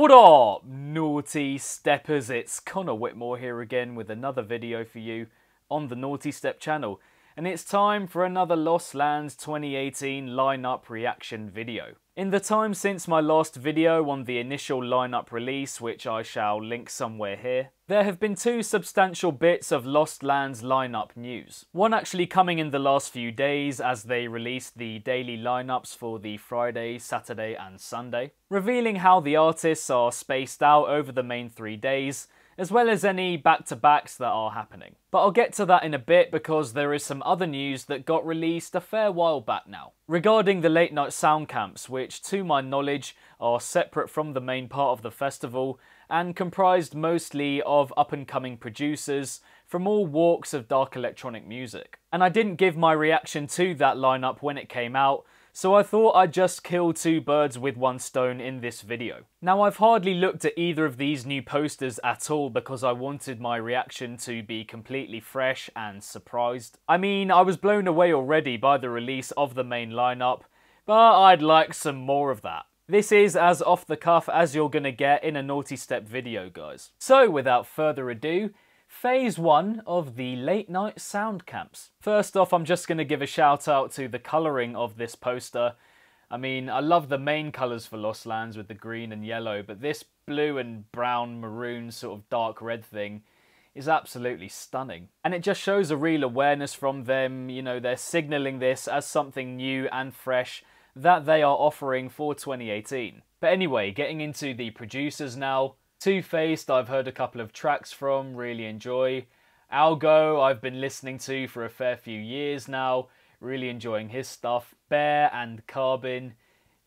What up, naughty steppers? It's Connor Whitmore here again with another video for you on the Nawtystep channel. And it's time for another Lost Lands 2018 lineup reaction video. In the time since my last video on the initial lineup release, which I shall link somewhere here, there have been two substantial bits of Lost Lands lineup news. One actually coming in the last few days as they released the daily lineups for the Friday, Saturday and Sunday, revealing how the artists are spaced out over the main 3 days, as well as any back-to-backs that are happening. But I'll get to that in a bit because there is some other news that got released a fair while back now, regarding the late night Soundcamps, which to my knowledge are separate from the main part of the festival and comprised mostly of up-and-coming producers from all walks of dark electronic music. And I didn't give my reaction to that lineup when it came out, so I thought I'd just kill two birds with one stone in this video. Now, I've hardly looked at either of these new posters at all because I wanted my reaction to be completely fresh and surprised. I mean, I was blown away already by the release of the main lineup, but I'd like some more of that. This is as off the cuff as you're gonna get in a Nawtystep video, guys. So, without further ado, Phase 1 of the late night Soundcamps. First off, I'm just going to give a shout out to the colouring of this poster. I mean, I love the main colours for Lost Lands with the green and yellow, but this blue and brown maroon sort of dark red thing is absolutely stunning. And it just shows a real awareness from them, you know, they're signalling this as something new and fresh that they are offering for 2018. But anyway, getting into the producers now. Two-Faced, I've heard a couple of tracks from, really enjoy. Algo, I've been listening to for a fair few years now, really enjoying his stuff. Bear and Carbon,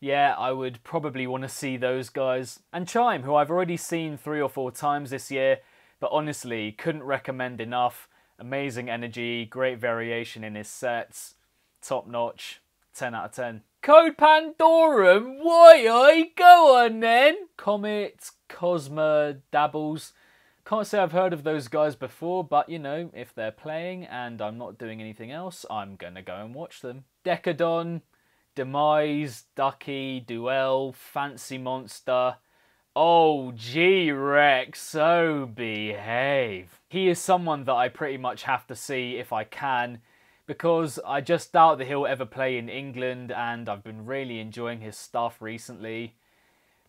yeah, I would probably want to see those guys. And Chime, who I've already seen 3 or 4 times this year, but honestly, couldn't recommend enough. Amazing energy, great variation in his sets, top notch, 10 out of 10. Code Pandorum, why? Go on then! Comet, Cosma, Dabbles. Can't say I've heard of those guys before, but you know, if they're playing and I'm not doing anything else, I'm gonna go and watch them. Decadon, Demise, Ducky, Duel, Fancy Monster. Oh, G-Rex, so behave. He is someone that I pretty much have to see if I can, because I just doubt that he'll ever play in England, and I've been really enjoying his stuff recently.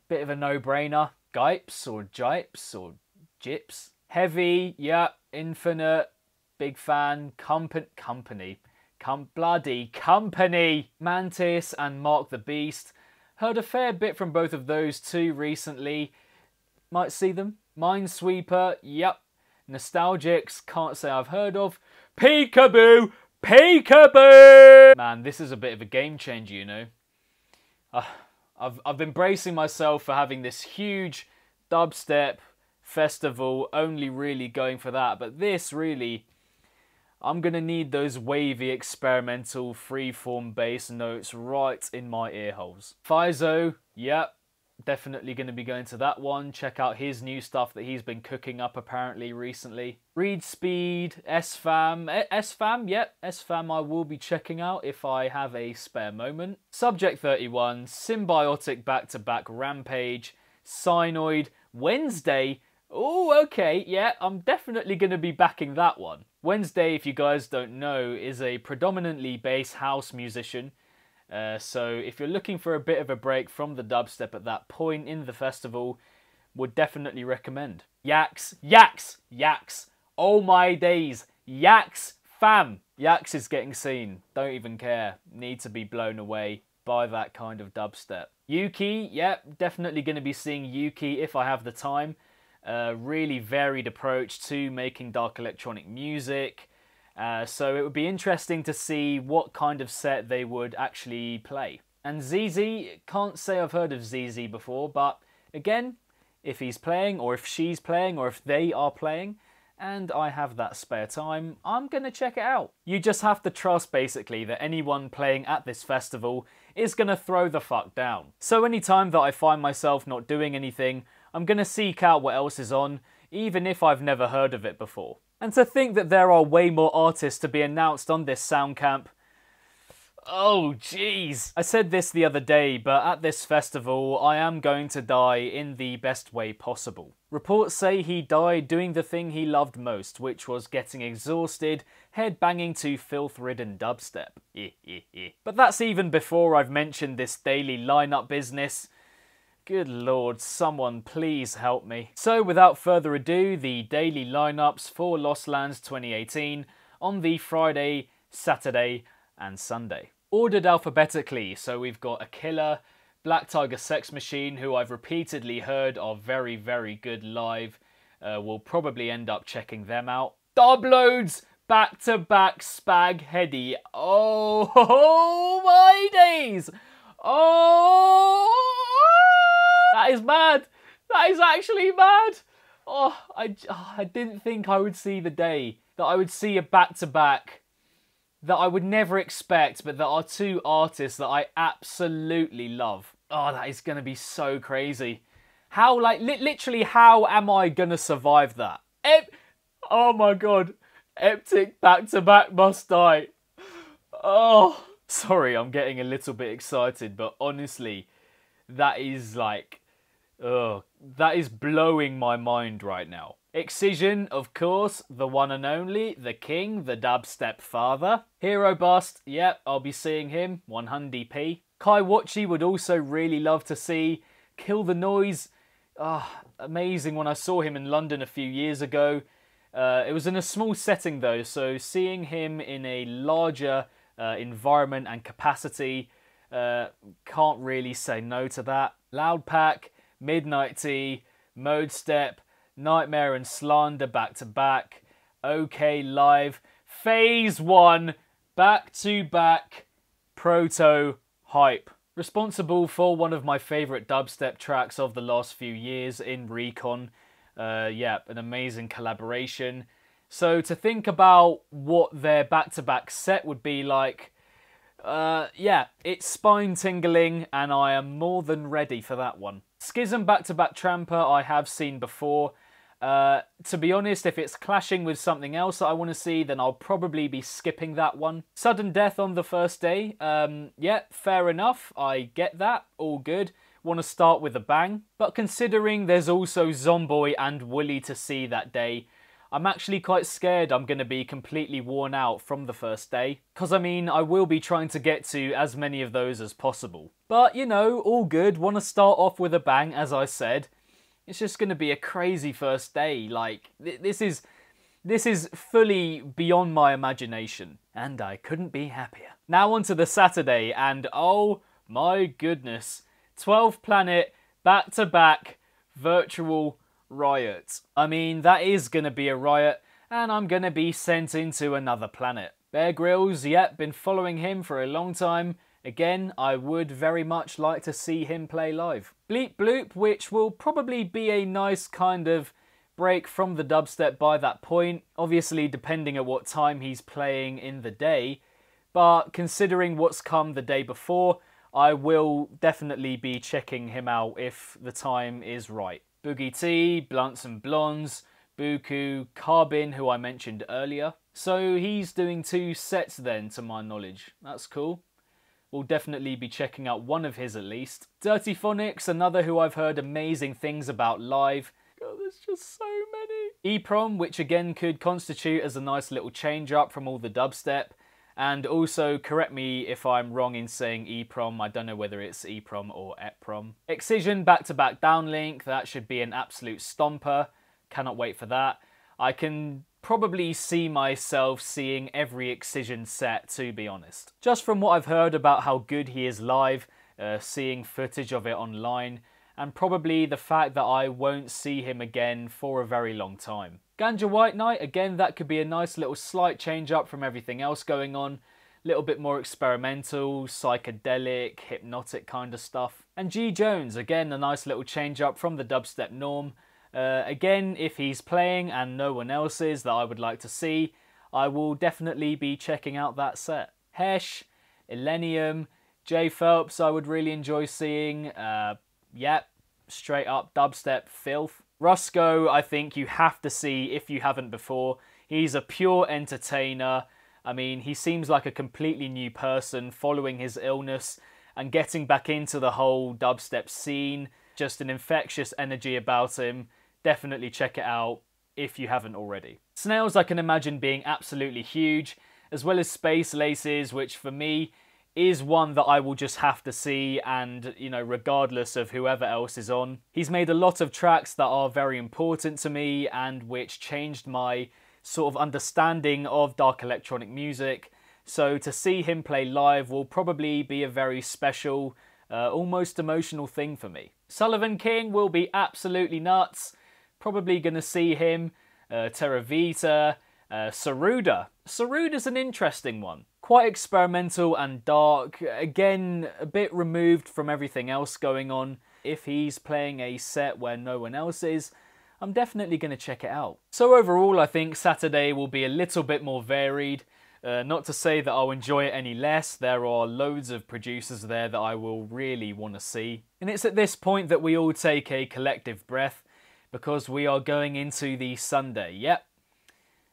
Bit of a no-brainer. Gipes or Jipes or Jips. Heavy, yeah, Infinite, big fan. Bloody Company. Mantis and Mark the Beast. Heard a fair bit from both of those two recently. Might see them. Minesweeper, yep. Nostalgics, can't say I've heard of. Peekaboo! Peekaboo! Man, this is a bit of a game changer, you know. I've been bracing myself for having this huge dubstep festival, only really going for that. But this really, I'm going to need those wavy, experimental, freeform bass notes right in my ear holes. Fizo, yep. Definitely going to be going to that one. Check out his new stuff that he's been cooking up apparently recently. Reed Speed, S-Fam. S-Fam, yep. S-Fam I will be checking out if I have a spare moment. Subject 31, Symbiotic back-to-back Rampage, Synoid, Wednesday. Oh, okay, yeah, I'm definitely going to be backing that one. Wednesday, if you guys don't know, is a predominantly bass house musician. So if you're looking for a bit of a break from the dubstep at that point in the festival, would definitely recommend. Yaks, Yaks, Yaks. Oh my days, Yaks, fam. Yaks is getting seen. Don't even care. Need to be blown away by that kind of dubstep. Yuki, yep, definitely going to be seeing Yuki if I have the time. Really varied approach to making dark electronic music. So it would be interesting to see what kind of set they would actually play. And ZZ, can't say I've heard of ZZ before, but again, if he's playing, or if she's playing, or if they are playing, and I have that spare time, I'm gonna check it out. You just have to trust, basically, that anyone playing at this festival is gonna throw the fuck down. So anytime that I find myself not doing anything, I'm gonna seek out what else is on, even if I've never heard of it before. And to think that there are way more artists to be announced on this Soundcamp, Oh, jeez. I said this the other day, but at this festival, I am going to die in the best way possible. Reports say he died doing the thing he loved most, which was getting exhausted, headbanging to filth-ridden dubstep. But that's even before I've mentioned this daily lineup business. Good lord, someone please help me. So without further ado, the daily lineups for Lost Lands 2018 on the Friday, Saturday and Sunday. Ordered alphabetically, so we've got Akilla, Black Tiger Sex Machine, who I've repeatedly heard are very, very good live. We'll probably end up checking them out. Dubloads, back-to-back Spag Heady. Oh, my days! Oh, that is mad. That is actually mad. Oh, I didn't think I would see the day that I would see a back-to-back that I would never expect, but that are two artists that I absolutely love. Oh, that is going to be so crazy. How, like, literally, how am I going to survive that? Oh my god. Eptic back-to-back must die. Oh, sorry, I'm getting a little bit excited, but honestly, that is like, that is blowing my mind right now. Excision, of course, the one and only, the king, the dubstep father. Hero Bust, yep, I'll be seeing him, 100p. Kai Watchi would also really love to see. Kill the Noise, amazing when I saw him in London a few years ago. It was in a small setting though, so seeing him in a larger environment and capacity, can't really say no to that. Loud Pack, Midnight Tea, Nawtystep, Nightmare and Slander back-to-back, OK Live, Phase 1, back-to-back, Proto Hype. Responsible for one of my favourite dubstep tracks of the last few years in Recon. Yeah, an amazing collaboration. So to think about what their back-to-back set would be like, yeah, it's spine-tingling and I am more than ready for that one. Schism back-to-back Tramper I have seen before. To be honest, if it's clashing with something else that I want to see, then I'll probably be skipping that one. Sudden Death on the first day, yeah, fair enough, I get that, all good. Want to start with a bang. But considering there's also Zomboy and Wooly to see that day, I'm actually quite scared I'm going to be completely worn out from the first day. Because, I mean, I will be trying to get to as many of those as possible. But, you know, all good. Want to start off with a bang, as I said. It's just going to be a crazy first day. Like, this is fully beyond my imagination. And I couldn't be happier. Now on to the Saturday, and oh my goodness. 12 Planet, back-to-back, virtual riot. I mean, that is going to be a riot, and I'm going to be sent into another planet. Bear Grylls, yep, been following him for a long time. Again, I would very much like to see him play live. Bleep Bloop, which will probably be a nice kind of break from the dubstep by that point. Obviously, depending at what time he's playing in the day. But considering what's come the day before, I will definitely be checking him out if the time is right. Boogie T, Blunts and Blondes, Buku, Carbin, who I mentioned earlier. So he's doing 2 sets then, to my knowledge. That's cool. We'll definitely be checking out one of his at least. Dirty Phonics, another who I've heard amazing things about live. God, there's just so many. EPROM, which again could constitute as a nice little change up from all the dubstep. And also, correct me if I'm wrong in saying EPROM, I don't know whether it's EPROM or EPROM. Excision back-to-back downlink, that should be an absolute stomper. Cannot wait for that. I can probably see myself seeing every Excision set, to be honest. Just from what I've heard about how good he is live, seeing footage of it online, and probably the fact that I won't see him again for a very long time. Ganja White Night, again, that could be a nice little slight change up from everything else going on. Little bit more experimental, psychedelic, hypnotic kind of stuff. And G Jones, again, a nice little change up from the dubstep norm. Again, if he's playing and no one else is that I would like to see, I will definitely be checking out that set. Hesh, Illenium, J Phelps I would really enjoy seeing. Yep, straight up dubstep filth. Rusko, I think you have to see if you haven't before. He's a pure entertainer. I mean, he seems like a completely new person following his illness and getting back into the whole dubstep scene. Just an infectious energy about him. Definitely check it out if you haven't already. Snails I can imagine being absolutely huge, as well as Space Laces, which for me is one that I will just have to see, and, you know, regardless of whoever else is on. He's made a lot of tracks that are very important to me and which changed my sort of understanding of dark electronic music. So to see him play live will probably be a very special, almost emotional thing for me. Sullivan King will be absolutely nuts. Probably going to see him. Terra Vita, Saruda. Saruda's an interesting one. Quite experimental and dark. Again, a bit removed from everything else going on. If he's playing a set where no one else is, I'm definitely going to check it out. So overall, I think Saturday will be a little bit more varied. Not to say that I'll enjoy it any less. There are loads of producers there that I will really want to see. And it's at this point that we all take a collective breath, because we are going into the Sunday. Yep,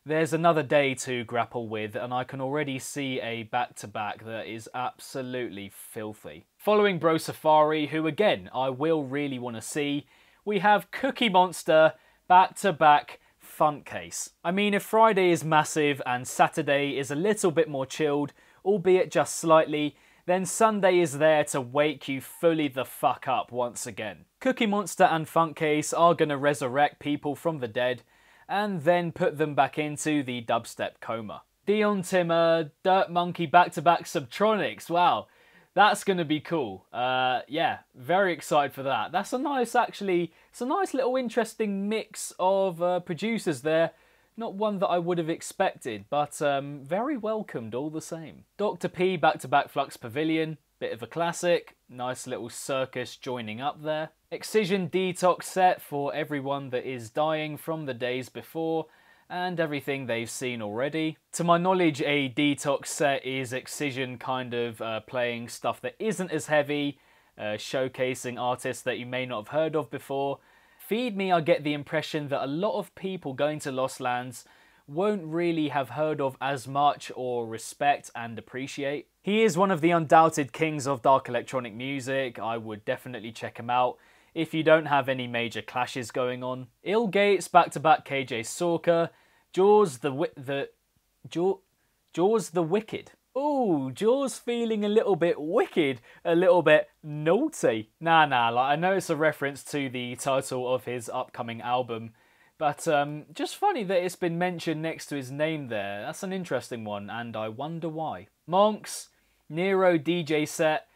there's another day to grapple with, and I can already see a back-to-back that is absolutely filthy. Following Bro Safari, who again I will really want to see, we have Cookie Monster back-to-back Funkcase. I mean, if Friday is massive and Saturday is a little bit more chilled, albeit just slightly, then Sunday is there to wake you fully the fuck up once again. Cookie Monster and Funkcase are going to resurrect people from the dead and then put them back into the dubstep coma. Dion Timmer, Dirt Monkey back-to-back Subtronics, wow, that's going to be cool. Yeah, very excited for that. That's a nice, actually, it's a nice little interesting mix of producers there. Not one that I would have expected, but very welcomed all the same. Dr. P back-to-back Flux Pavilion, bit of a classic, nice little circus joining up there. Excision Detox set for everyone that is dying from the days before and everything they've seen already. To my knowledge, a Detox set is Excision kind of playing stuff that isn't as heavy, showcasing artists that you may not have heard of before. Feed Me, I get the impression that a lot of people going to Lost Lands won't really have heard of as much or respect and appreciate. He is one of the undoubted kings of dark electronic music. I would definitely check him out if you don't have any major clashes going on. Ill Gates back-to-back KJ Sorka, Jaws the Wicked. Ooh, Jaws feeling a little bit wicked, a little bit naughty. Nah, like I know it's a reference to the title of his upcoming album, but just funny that it's been mentioned next to his name there. That's an interesting one, and I wonder why. Monks, Nero DJ set.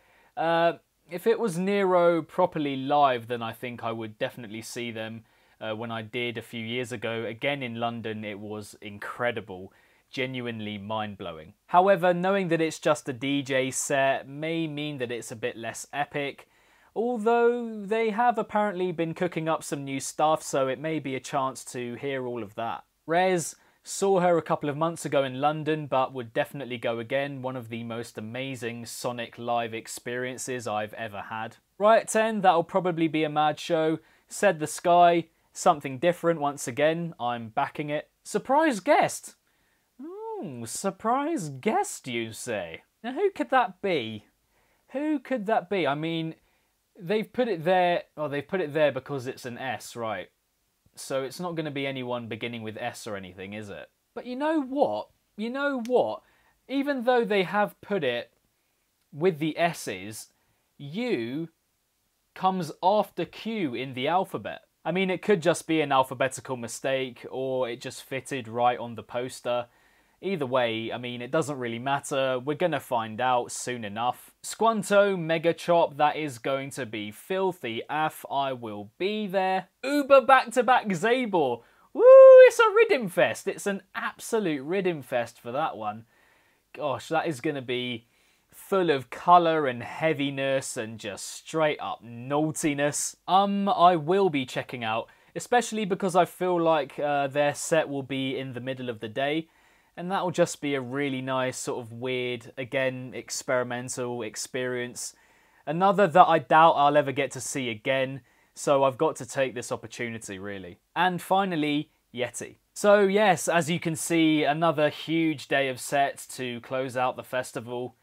If it was Nero properly live, then I think I would definitely see them. When I did a few years ago, again in London, it was incredible. Genuinely mind-blowing. However, knowing that it's just a DJ set may mean that it's a bit less epic, although they have apparently been cooking up some new stuff, so it may be a chance to hear all of that. Rez, saw her a couple of months ago in London, but would definitely go again. One of the most amazing sonic live experiences I've ever had. Riot 10, that'll probably be a mad show. Said the Sky, something different once again, I'm backing it. Surprise guest! Surprise guest, you say? Now, who could that be? Who could that be? I mean, they've put it there... Well, they've put it there because it's an S, right? So it's not going to be anyone beginning with S or anything, is it? But you know what? You know what? Even though they have put it with the S's, U comes after Q in the alphabet. I mean, it could just be an alphabetical mistake, or it just fitted right on the poster. Either way, I mean, it doesn't really matter. We're going to find out soon enough. Squanto, Mega Chop, that is going to be filthy AF. I will be there. Uber back-to-back Zabor. Woo, it's a Riddim Fest. It's an absolute Riddim Fest for that one. Gosh, that is going to be full of colour and heaviness and just straight up naughtiness. I will be checking out, especially because I feel like their set will be in the middle of the day. And that'll just be a really nice sort of weird, again, experimental experience. Another that I doubt I'll ever get to see again, so I've got to take this opportunity, really. And finally, Yeti. So yes, as you can see, another huge day of sets to close out the festival.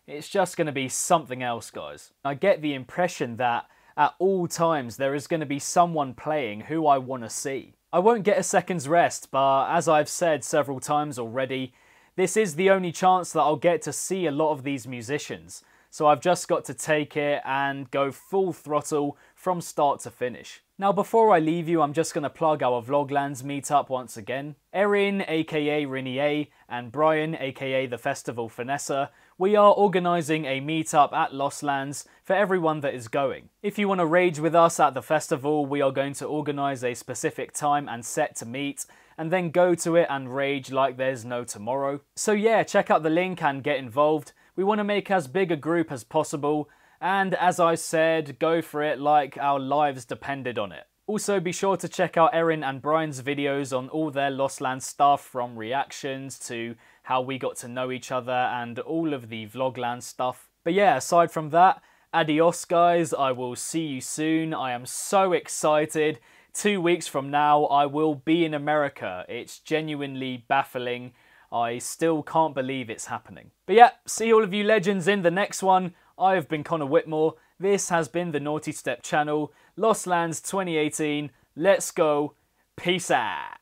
It's just going to be something else, guys. I get the impression that at all times there is going to be someone playing who I want to see. I won't get a second's rest, but as I've said several times already, this is the only chance that I'll get to see a lot of these musicians. So I've just got to take it and go full throttle from start to finish. Now before I leave you, I'm just going to plug our Vloglands meetup once again. Erin, aka Rinier, and Brian, aka the Festival Finesser, we are organising a meetup at Lost Lands for everyone that is going. If you want to rage with us at the festival, we are going to organise a specific time and set to meet, and then go to it and rage like there's no tomorrow. So yeah, check out the link and get involved. We want to make as big a group as possible, and as I said, go for it like our lives depended on it. Also be sure to check out Erin and Brian's videos on all their Lost Lands stuff, from reactions to how we got to know each other and all of the Vloglands stuff. But yeah, aside from that, adios guys, I will see you soon. I am so excited. 2 weeks from now, I will be in America. It's genuinely baffling. I still can't believe it's happening. But yeah, see all of you legends in the next one. I have been Connor Whitmore. This has been the Nawtystep channel. Lost Lands 2018. Let's go. Peace out.